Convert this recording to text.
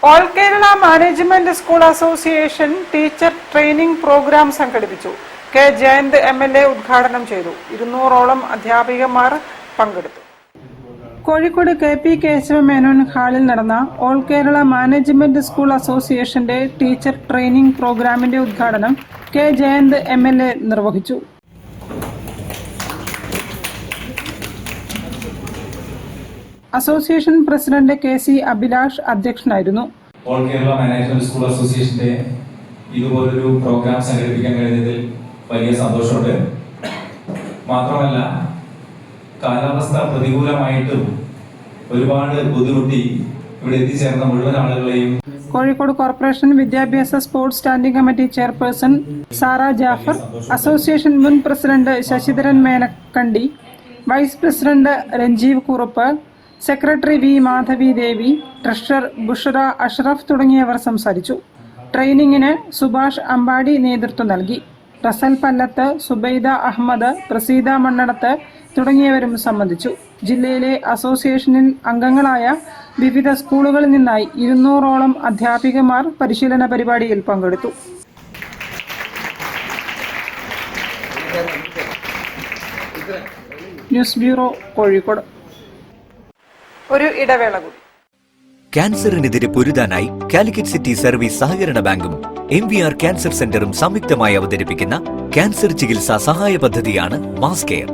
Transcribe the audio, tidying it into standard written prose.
All Kerala management school association teacher training programme സംഘടിപ്പിച്ചു. K Jayant MLA ഉദ്ഘാടനം ചെയ്തു. 200ഓളം അധ്യാപികമാർ പങ്കെടുത്തു. കോഴിക്കോട് KP കേശവ മേനോൻ ഹാളിൽ നടന്ന ഓൾ കേരള മാനേജ്മെന്റ് സ്കൂൾ അസോസിയേഷന്റെ ടീച്ചർ ട്രെയിനിംഗ് പ്രോഗ്രാമിന്റെ ഉദ്ഘാടനം കെ ജയന്ത് MLA നിർവഹിച്ചു. അസോസിയേഷൻ പ്രസിഡന്റ് KC അഭിലാഷ് അധ്യക്ഷനായിരുന്നു. ഓൾ കേരള മാനേജ്മെന്റ് സ്കൂൾ അസോസിയേഷന്റെ ഇതുപോലൊരു പ്രോഗ്രാം സംഘടിപ്പിക്കാൻ കഴിഞ്ഞതിൽ വലിയ സന്തോഷമുണ്ട്. മാത്രമല്ല, കാലാവസ്ഥ പ്രതികൂലമായിട്ടും ഒരുപാട് ബുദ്ധിമുട്ടി ഇവിടെ എത്തിച്ചേർന്ന മുഴുവൻ ആളുകളെയും കോഴിക്കോട് കോർപ്പറേഷൻ വിദ്യാഭ്യാസ sports standing committee chairperson Sara Jafar, association മുൻ president Sasidharan Menakkandi, vice president Ranjeev Kurup, secretary V Madhavi Devi, treasurer Bushra Ashraf തുടങ്ങിയവർ സംസാരിച്ചു. ട്രെയിനിങ്ങിന് സുഭാഷ് അമ്പാടി നേതൃത്വം നൽകി. റസൽ പല്ലത്ത്, സുബൈദ അഹമ്മദ്, പ്രസീദ മണ്ണടത്ത് തുടങ്ങിയവരും സംബന്ധിച്ചു. ജില്ലയിലെ അസോസിയേഷനിൽ അംഗങ്ങളായ വിവിധ സ്കൂളുകളിൽ നിന്നായി 200ഓളം അധ്യാപികമാർ പരിശീലന പരിപാടിയിൽ പങ്കെടുത്തു. News bureau, Kozhikode. ഒരു ഇടവേള കൂടി. ക്യാൻസറിനെതിരെ പൊരുതാനായി കാലിക്കറ്റ് സിറ്റി സർവീസ് സഹകരണ ബാങ്കും MVR ക്യാൻസർ സെന്ററും സംയുക്തമായി അവതരിപ്പിക്കുന്ന ക്യാൻസർ ചികിത്സാ സഹായ പദ്ധതിയാണ് മാസ് കെയർ.